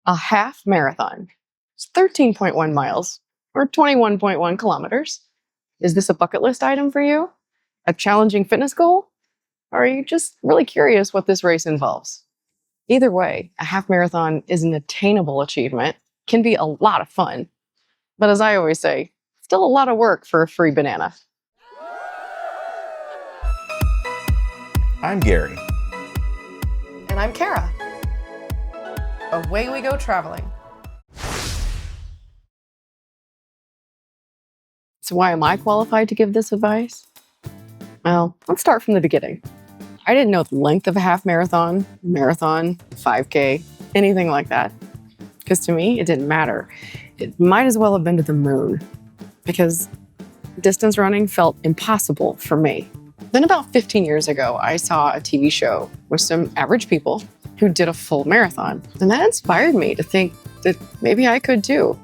A half marathon. It's 13.1 miles or 21.1 kilometers. Is this a bucket list item for you? A challenging fitness goal? Or are you just really curious what this race involves? Either way, a half marathon is an attainable achievement, can be a lot of fun. But as I always say, still a lot of work for a free banana. I'm Gary. And I'm Kara. Away we go traveling. So why am I qualified to give this advice? Well, let's start from the beginning. I didn't know the length of a half marathon, 5K, anything like that. Because to me, it didn't matter. It might as well have been to the moon because distance running felt impossible for me. Then about 15 years ago, I saw a TV show with some average people who did a full marathon. And that inspired me to think that maybe I could too.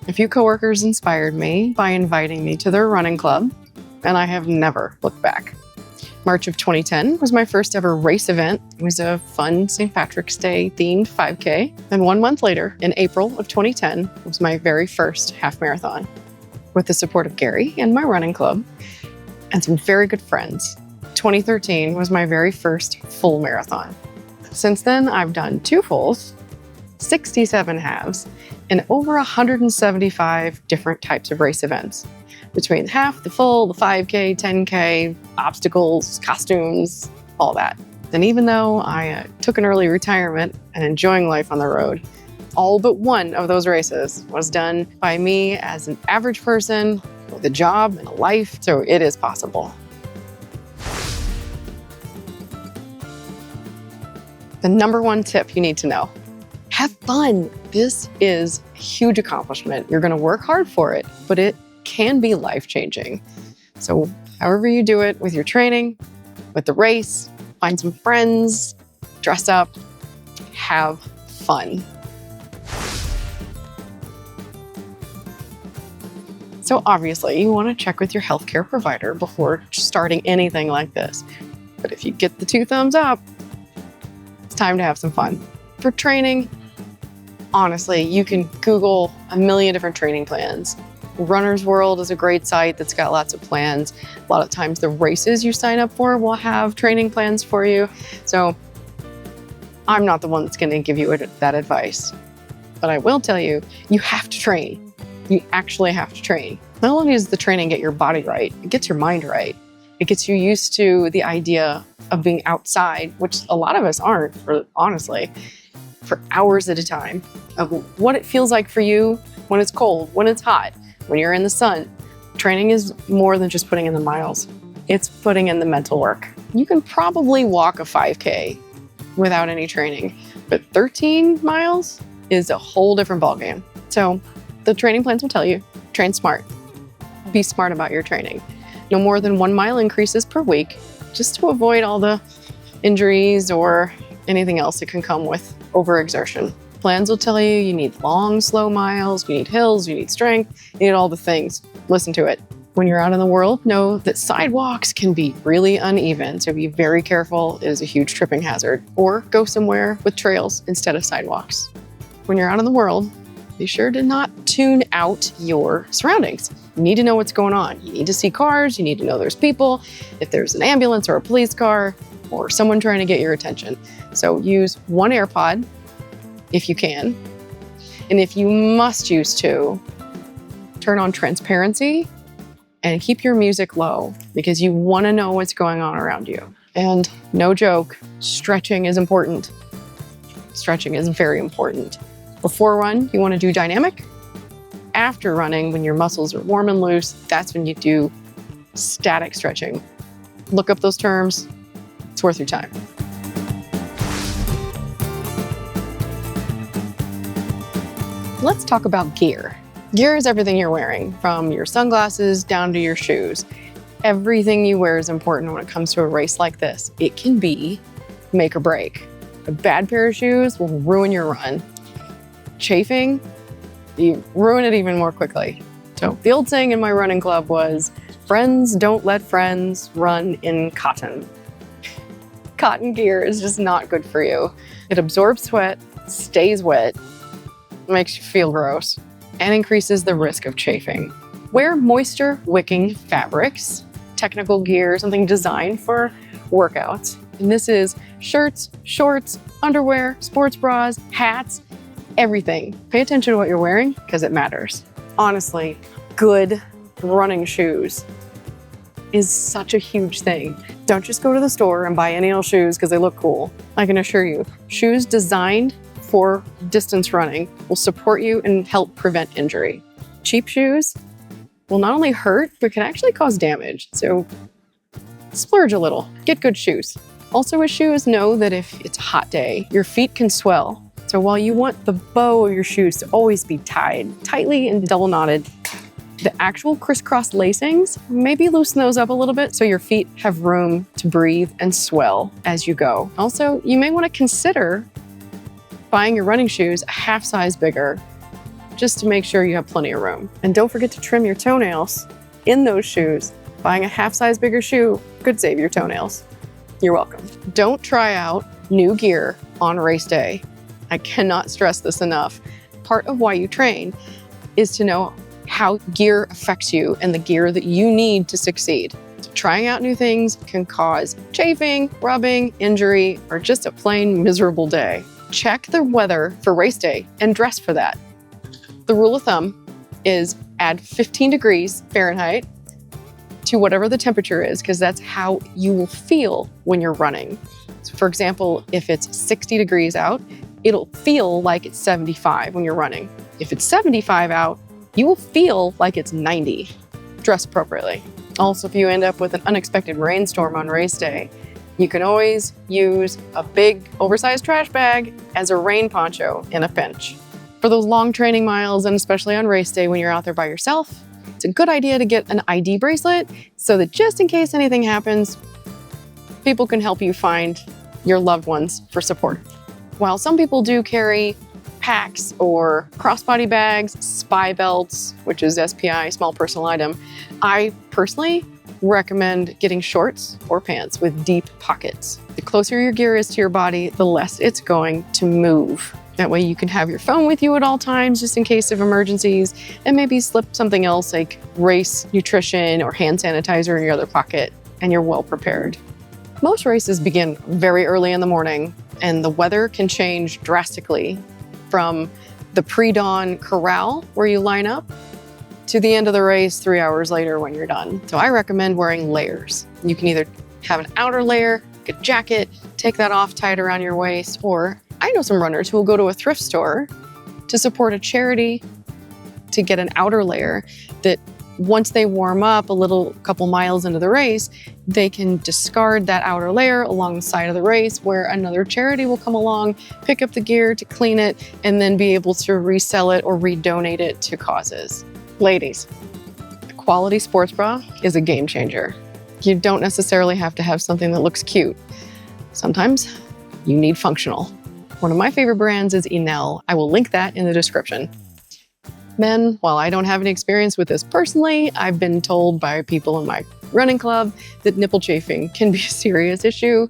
A few coworkers inspired me by inviting me to their running club, and I have never looked back. March of 2010 was my first ever race event. It was a fun St. Patrick's Day themed 5K. And 1 month later, in April of 2010, was my very first half marathon. With the support of Gary and my running club and some very good friends, 2013 was my very first full marathon. Since then, I've done 2 fulls, 67 halves, and over 175 different types of race events. Between the half, the full, the 5K, 10K, obstacles, costumes, all that. And even though I took an early retirement and enjoying life on the road, all but one of those races was done by me as an average person with a job and a life, so it is possible. The number 1 tip you need to know: have fun. This is a huge accomplishment. You're going to work hard for it, but it can be life-changing. So however you do it, with your training, with the race, find some friends, dress up, have fun. So obviously you want to check with your healthcare provider before starting anything like this. But if you get the 2 thumbs up, it's time to have some fun. For training, honestly, you can Google a million different training plans. Runner's World is a great site that's got lots of plans. A lot of times the races you sign up for will have training plans for you. So I'm not the one that's going to give you that advice. But I will tell you, you have to train. You actually have to train. Not only does the training get your body right, it gets your mind right. It gets you used to the idea of being outside, which a lot of us aren't, honestly, for hours at a time, of what it feels like for you when it's cold, when it's hot, when you're in the sun. Training is more than just putting in the miles. It's putting in the mental work. You can probably walk a 5K without any training, but 13 miles is a whole different ballgame. So the training plans will tell you, train smart. Be smart about your training. No more than 1 mile increases per week, just to avoid all the injuries or anything else that can come with overexertion. Plans will tell you you need long, slow miles, you need hills, you need strength, you need all the things. Listen to it. When you're out in the world, know that sidewalks can be really uneven, so be very careful. It is a huge tripping hazard. Or go somewhere with trails instead of sidewalks. When you're out in the world, be sure to not tune out your surroundings. You need to know what's going on. You need to see cars, you need to know there's people, if there's an ambulance or a police car, or someone trying to get your attention. So use 1 AirPod if you can. And if you must use 2, turn on transparency and keep your music low because you want to know what's going on around you. And no joke, stretching is important. Stretching is very important. Before run, you want to do dynamic. After running, when your muscles are warm and loose, that's when you do static stretching. Look up those terms. It's worth your time. Let's talk about gear. Gear is everything you're wearing, from your sunglasses down to your shoes. Everything you wear is important when it comes to a race like this. It can be make or break. A bad pair of shoes will ruin your run. Chafing, you ruin it even more quickly. So the old saying in my running club was, friends don't let friends run in cotton. Cotton gear is just not good for you. It absorbs sweat, stays wet, makes you feel gross, and increases the risk of chafing. Wear moisture-wicking fabrics, technical gear, something designed for workouts. And this is shirts, shorts, underwear, sports bras, hats, everything. Pay attention to what you're wearing because it matters. Honestly, good running shoes is such a huge thing. Don't just go to the store and buy any old shoes because they look cool. I can assure you, shoes designed for distance running will support you and help prevent injury. Cheap shoes will not only hurt, but can actually cause damage. So splurge a little, get good shoes. Also with shoes, know that if it's a hot day, your feet can swell. So while you want the bow of your shoes to always be tied tightly and double knotted, the actual crisscross lacings, maybe loosen those up a little bit so your feet have room to breathe and swell as you go. Also, you may want to consider buying your running shoes a half size bigger just to make sure you have plenty of room. And don't forget to trim your toenails in those shoes. Buying a half size bigger shoe could save your toenails. You're welcome. Don't try out new gear on race day. I cannot stress this enough. Part of why you train is to know how gear affects you and the gear that you need to succeed. So trying out new things can cause chafing, rubbing, injury, or just a plain miserable day. Check the weather for race day and dress for that. The rule of thumb is add 15 degrees Fahrenheit to whatever the temperature is, because that's how you will feel when you're running. So for example, if it's 60 degrees out, it'll feel like it's 75 when you're running. If it's 75 out, you will feel like it's 90. Dress appropriately. Also, if you end up with an unexpected rainstorm on race day, you can always use a big oversized trash bag as a rain poncho in a pinch. For those long training miles, and especially on race day when you're out there by yourself, it's a good idea to get an ID bracelet so that just in case anything happens, people can help you find your loved ones for support. While some people do carry packs or crossbody bags, spy belts, which is SPI, small personal item, I personally recommend getting shorts or pants with deep pockets. The closer your gear is to your body, the less it's going to move. That way you can have your phone with you at all times just in case of emergencies, and maybe slip something else like race nutrition or hand sanitizer in your other pocket, and you're well prepared. Most races begin very early in the morning, and the weather can change drastically from the pre-dawn corral where you line up to the end of the race 3 hours later when you're done. So I recommend wearing layers. You can either have an outer layer, like a jacket, take that off, tie it around your waist, or I know some runners who will go to a thrift store to support a charity to get an outer layer that once they warm up couple miles into the race, they can discard that outer layer along the side of the race where another charity will come along, pick up the gear to clean it, and then be able to resell it or redonate it to causes. Ladies, a quality sports bra is a game changer. You don't necessarily have to have something that looks cute. Sometimes you need functional. One of my favorite brands is Enel. I will link that in the description. Men, while I don't have any experience with this personally, I've been told by people in my running club that nipple chafing can be a serious issue.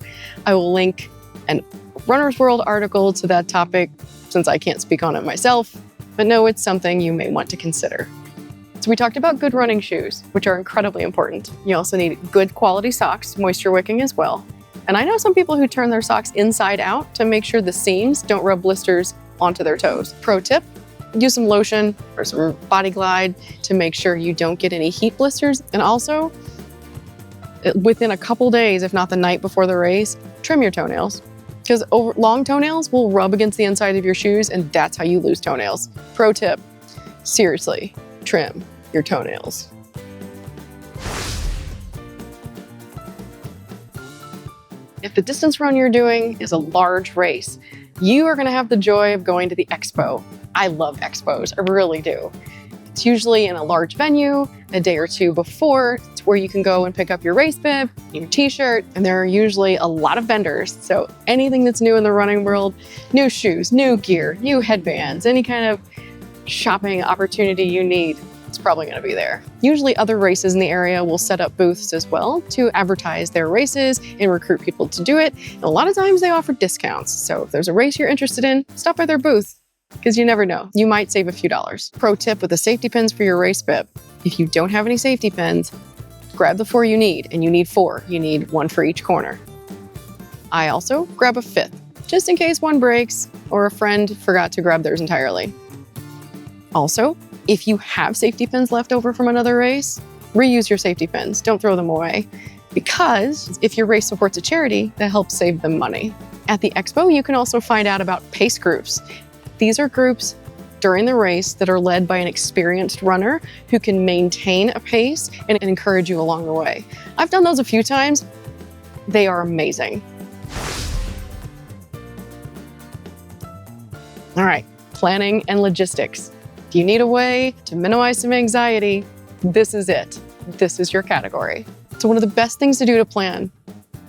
I will link an Runner's World article to that topic since I can't speak on it myself, but no, it's something you may want to consider. So we talked about good running shoes, which are incredibly important. You also need good quality socks, moisture wicking as well. And I know some people who turn their socks inside out to make sure the seams don't rub blisters onto their toes. Pro tip, use some lotion or some body glide to make sure you don't get any heat blisters. And also, within a couple days, if not the night before the race, trim your toenails. Because long toenails will rub against the inside of your shoes, and that's how you lose toenails. Pro tip, seriously, trim your toenails. If the distance run you're doing is a large race, you are going to have the joy of going to the Expo. I love Expos, I really do. It's usually in a large venue, a day or two before. It's where you can go and pick up your race bib, your t-shirt, and there are usually a lot of vendors. So anything that's new in the running world, new shoes, new gear, new headbands, any kind of shopping opportunity you need, it's probably going to be there. Usually other races in the area will set up booths as well to advertise their races and recruit people to do it. And a lot of times they offer discounts. So if there's a race you're interested in, stop by their booth. because you never know. You might save a few dollars. Pro tip with the safety pins for your race bib. If you don't have any safety pins, grab the 4 you need, and you need 4. You need 1 for each corner. I also grab a 5th, just in case one breaks or a friend forgot to grab theirs entirely. Also, if you have safety pins left over from another race, reuse your safety pins. Don't throw them away, because if your race supports a charity, that helps save them money. At the Expo, you can also find out about pace groups. These are groups during the race that are led by an experienced runner who can maintain a pace and encourage you along the way. I've done those a few times. They are amazing. All right, planning and logistics. If you need a way to minimize some anxiety, this is it. This is your category. So one of the best things to do to plan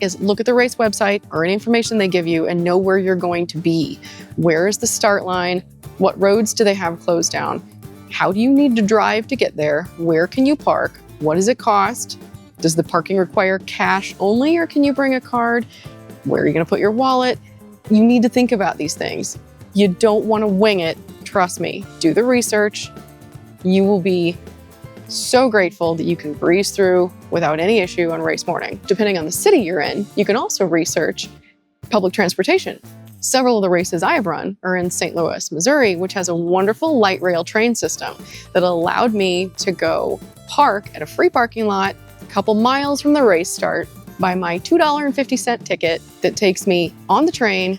is look at the race website or any information they give you and know where you're going to be. Where is the start line? What roads do they have closed down? How do you need to drive to get there? Where can you park? What does it cost? Does the parking require cash only, or can you bring a card? Where are you going to put your wallet? You need to think about these things. You don't want to wing it. Trust me, do the research. You will be so grateful that you can breeze through without any issue on race morning. Depending on the city you're in, you can also research public transportation. Several of the races I've run are in St. Louis, Missouri, which has a wonderful light rail train system that allowed me to go park at a free parking lot a couple miles from the race start, buy my $2.50 ticket that takes me on the train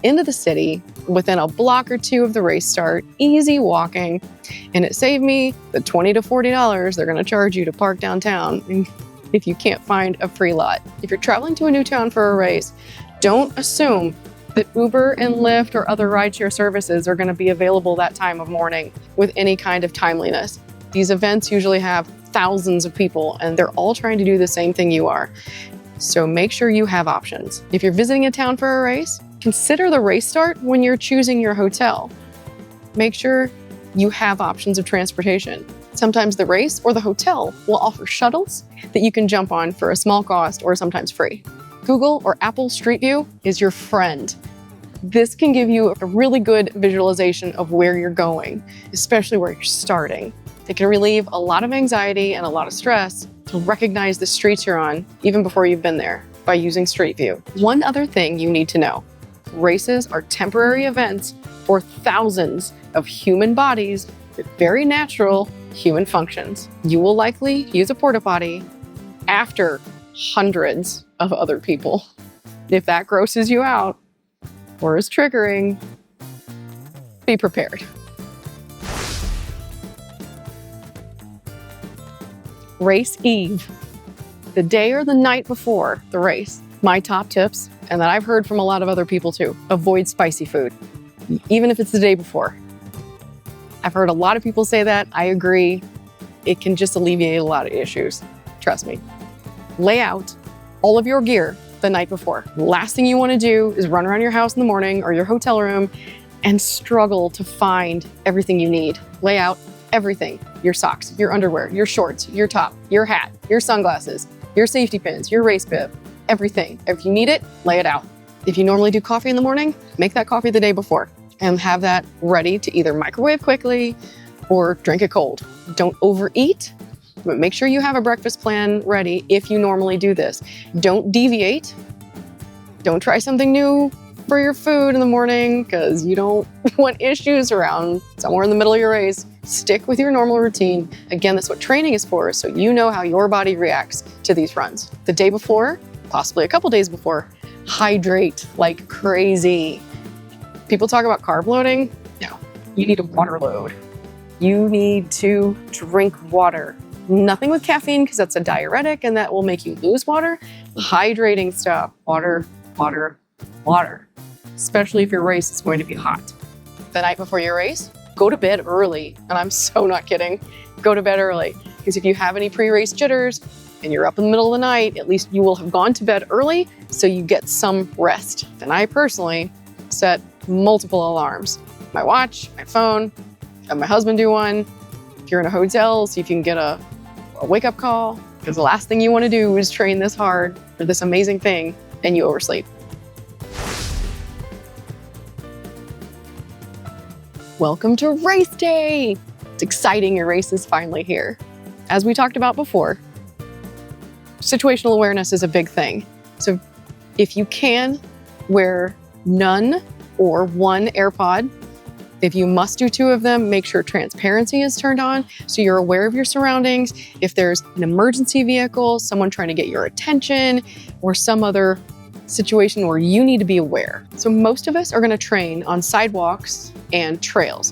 into the city within a block or 2 of the race start, easy walking, and it saved me the $20 to $40 they're going to charge you to park downtown if you can't find a free lot. If you're traveling to a new town for a race, don't assume that Uber and Lyft or other rideshare services are going to be available that time of morning with any kind of timeliness. These events usually have thousands of people, and they're all trying to do the same thing you are. So make sure you have options. If you're visiting a town for a race, consider the race start when you're choosing your hotel. Make sure you have options of transportation. Sometimes the race or the hotel will offer shuttles that you can jump on for a small cost or sometimes free. Google or Apple Street View is your friend. This can give you a really good visualization of where you're going, especially where you're starting. It can relieve a lot of anxiety and a lot of stress to recognize the streets you're on even before you've been there by using Street View. One other thing you need to know: races are temporary events for thousands of human bodies with very natural human functions. You will likely use a porta potty after hundreds of other people. If that grosses you out or is triggering, be prepared. Race Eve, the day or the night before the race. My top tips, and that I've heard from a lot of other people too: avoid spicy food, even if it's the day before. I've heard a lot of people say that. I agree. It can just alleviate a lot of issues. Trust me. Lay out all of your gear the night before. Last thing you want to do is run around your house in the morning or your hotel room and struggle to find everything you need. Lay out everything: your socks, your underwear, your shorts, your top, your hat, your sunglasses, your safety pins, your race bib, everything. If you need it, lay it out. If you normally do coffee in the morning, make that coffee the day before and have that ready to either microwave quickly or drink it cold. Don't overeat, but make sure you have a breakfast plan ready if you normally do this. Don't deviate. Don't try something new for your food in the morning because you don't want issues around somewhere in the middle of your race. Stick with your normal routine. Again, that's what training is for, so you know how your body reacts to these runs. The day before, possibly a couple days before, hydrate like crazy. People talk about carb loading. No, you need a water load. You need to drink water. Nothing with caffeine because that's a diuretic and that will make you lose water. Hydrating stuff, water, water, water. Especially if your race is going to be hot. The night before your race, go to bed early. And I'm so not kidding. Go to bed early. Because if you have any pre-race jitters and you're up in the middle of the night, at least you will have gone to bed early so you get some rest. And I personally set multiple alarms. My watch, my phone, have my husband do one. If you're in a hotel, see if you can get a wake-up call. Because the last thing you want to do is train this hard for this amazing thing and you oversleep. Welcome to race day! It's exciting, your race is finally here. As we talked about before, situational awareness is a big thing. So if you can, wear none or one AirPod. If you must do two of them, make sure transparency is turned on so you're aware of your surroundings. If there's an emergency vehicle, someone trying to get your attention, or some other situation where you need to be aware. So most of us are going to train on sidewalks and trails.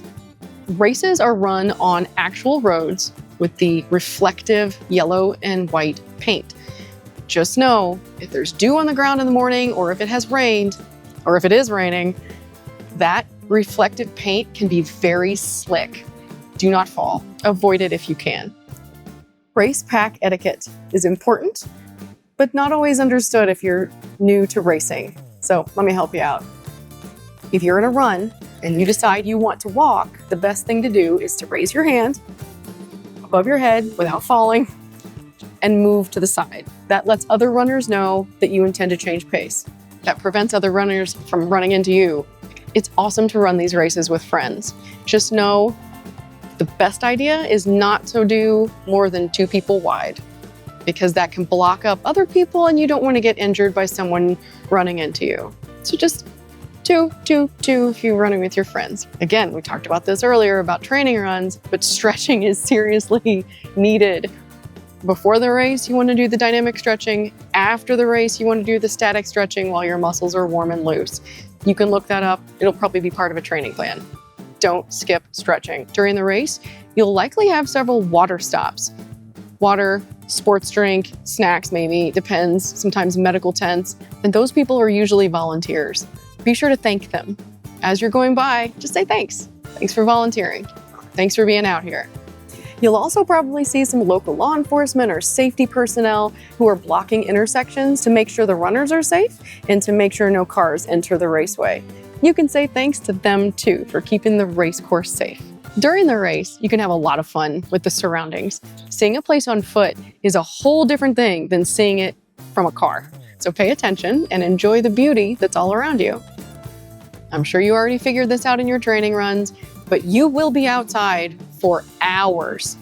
Races are run on actual roads with the reflective yellow and white paint. Just know, if there's dew on the ground in the morning, or if it has rained, or if it is raining, that reflective paint can be very slick. Do not fall. Avoid it if you can. Race pack etiquette is important, but not always understood if you're new to racing. So let me help you out. If you're in a run and you decide you want to walk, the best thing to do is to raise your hand above your head without falling and move to the side. That lets other runners know that you intend to change pace. That prevents other runners from running into you. It's awesome to run these races with friends. Just know the best idea is not to do more than 2 people wide, because that can block up other people and you don't want to get injured by someone running into you. So just two if you're running with your friends. Again, we talked about this earlier about training runs, but stretching is seriously needed. Before the race, you want to do the dynamic stretching. After the race, you want to do the static stretching while your muscles are warm and loose. You can look that up. It'll probably be part of a training plan. Don't skip stretching. During the race, you'll likely have several water stops. Water, sports drink, snacks maybe, depends, sometimes medical tents. And those people are usually volunteers. Be sure to thank them. As you're going by, just say thanks. Thanks for volunteering. Thanks for being out here. You'll also probably see some local law enforcement or safety personnel who are blocking intersections to make sure the runners are safe and to make sure no cars enter the raceway. You can say thanks to them too for keeping the race course safe. During the race, you can have a lot of fun with the surroundings. Seeing a place on foot is a whole different thing than seeing it from a car. So pay attention and enjoy the beauty that's all around you. I'm sure you already figured this out in your training runs, but you will be outside for hours.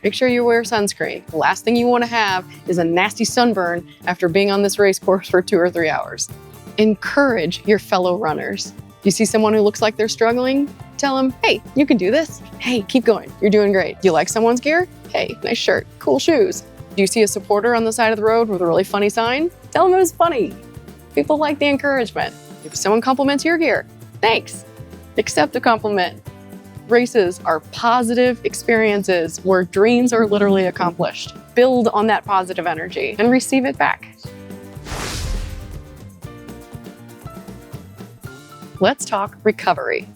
Make sure you wear sunscreen. The last thing you want to have is a nasty sunburn after being on this race course for 2 or 3 hours. Encourage your fellow runners. You see someone who looks like they're struggling? Tell them, hey, you can do this. Hey, keep going. You're doing great. Do you like someone's gear? Hey, nice shirt, cool shoes. Do you see a supporter on the side of the road with a really funny sign? Tell them it was funny. People like the encouragement. If someone compliments your gear, thanks. Accept the compliment. Races are positive experiences where dreams are literally accomplished. Build on that positive energy and receive it back. Let's talk recovery.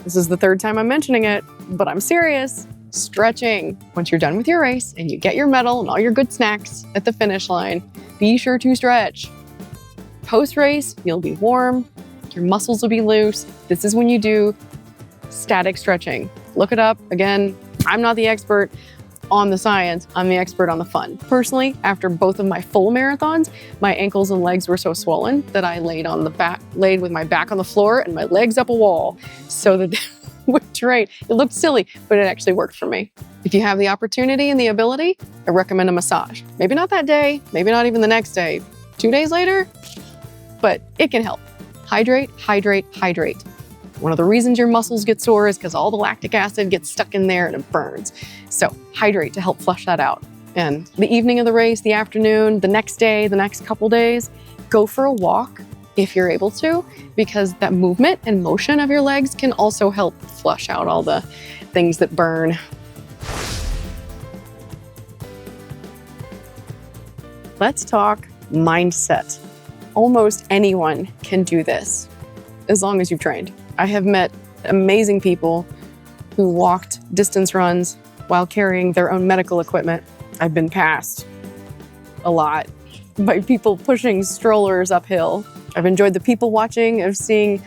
This is the 3rd time I'm mentioning it, but I'm serious. Stretching. Once you're done with your race and you get your medal and all your good snacks at the finish line, be sure to stretch. Post-race, you'll be warm, your muscles will be loose. This is when you do static stretching. Look it up. Again, I'm not the expert on the science, I'm the expert on the fun. Personally, after both of my full marathons, my ankles and legs were so swollen that I laid with my back on the floor and my legs up a wall so that with terrain. It looked silly, but it actually worked for me. If you have the opportunity and the ability, I recommend a massage. Maybe not that day, maybe not even the next day, 2 days later, but it can help. Hydrate, hydrate, hydrate. One of the reasons your muscles get sore is because all the lactic acid gets stuck in there and it burns. So hydrate to help flush that out. And the evening of the race, the afternoon, the next day, the next couple days, go for a walk if you're able to, because that movement and motion of your legs can also help flush out all the things that burn. Let's talk mindset. Almost anyone can do this, as long as you've trained. I have met amazing people who walked distance runs while carrying their own medical equipment. I've been passed a lot by people pushing strollers uphill. I've enjoyed the people watching of seeing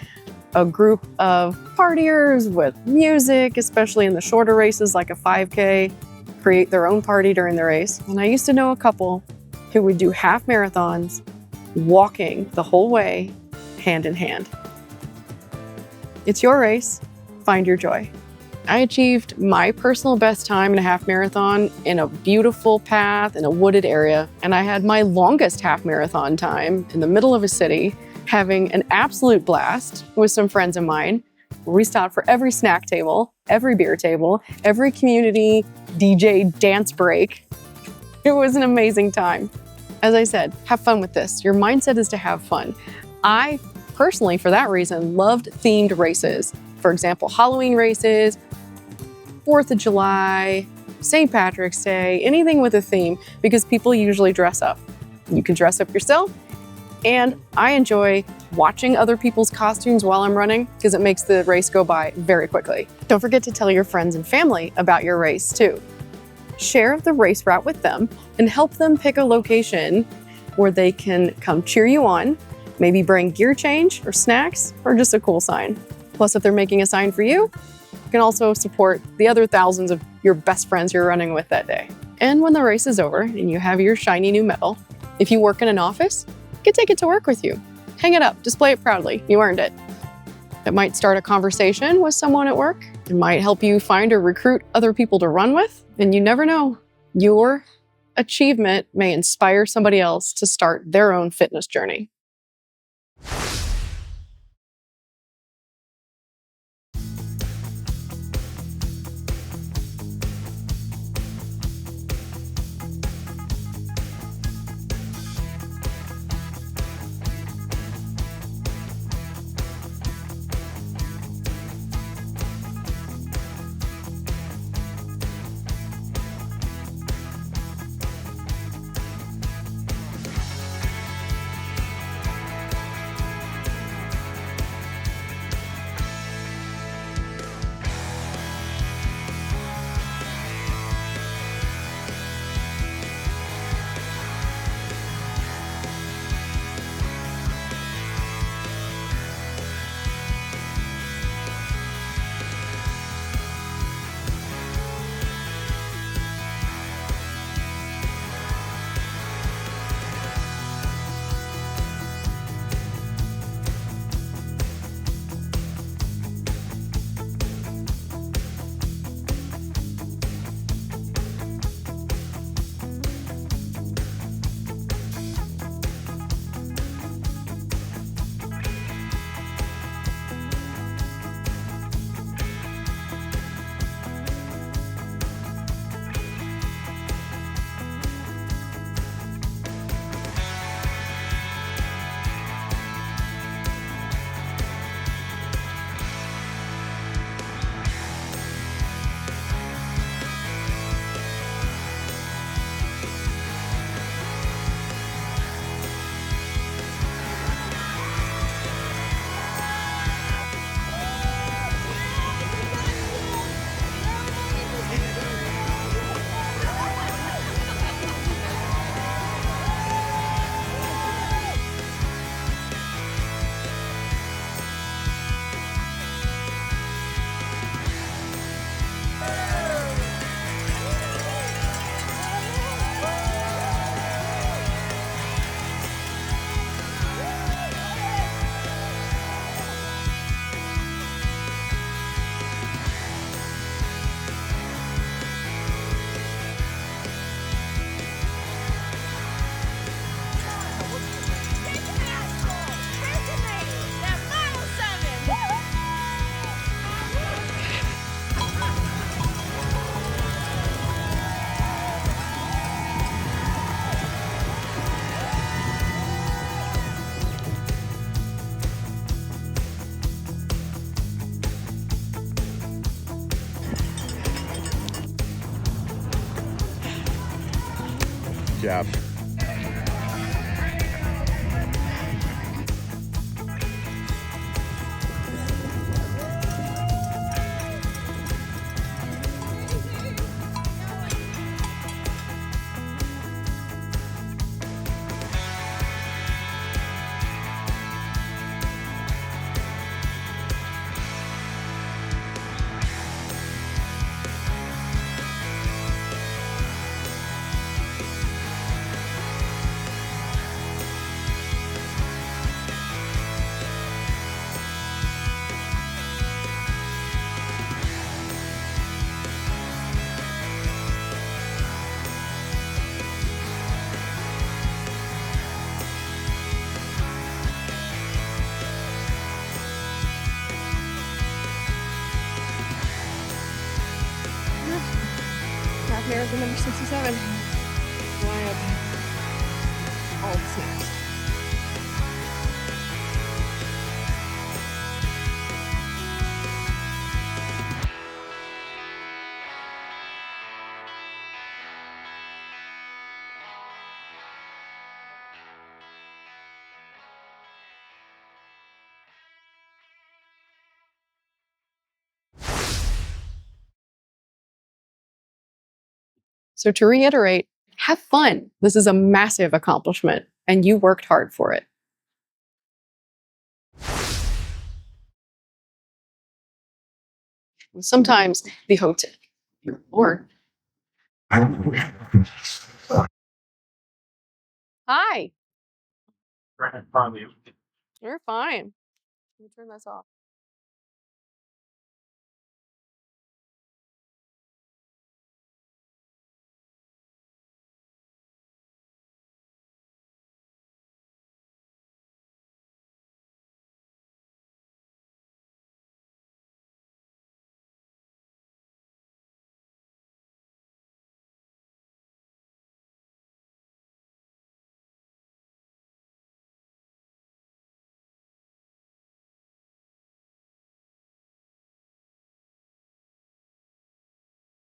a group of partiers with music, especially in the shorter races like a 5K, create their own party during the race. And I used to know a couple who would do half marathons walking the whole way, hand in hand. It's your race. find your joy. I achieved my personal best time in a half marathon in a beautiful path in a wooded area, and I had my longest half marathon time in the middle of a city, having an absolute blast with some friends of mine. We stopped for every snack table, every beer table, every community DJ dance break. It was an amazing time. As I said, have fun with this. Your mindset is to have fun. I personally, for that reason, loved themed races. For example, Halloween races, 4th of July, St. Patrick's Day, anything with a theme, because people usually dress up. You can dress up yourself, and I enjoy watching other people's costumes while I'm running because it makes the race go by very quickly. Don't forget to tell your friends and family about your race too. Share the race route with them and help them pick a location where they can come cheer you on, maybe bring gear change or snacks or just a cool sign. Plus, if they're making a sign for you, you can also support the other thousands of your best friends you're running with that day. And when the race is over and you have your shiny new medal, if you work in an office, you can take it to work with you. Hang it up, display it proudly, you earned it. It might start a conversation with someone at work. It might help you find or recruit other people to run with. And you never know, your achievement may inspire somebody else to start their own fitness journey. Job. Marathon number 67. Wyatt. All the snacks. So to reiterate, have fun. This is a massive accomplishment, and you worked hard for it. Sometimes the hotel or hi. You're fine. Let me turn this off.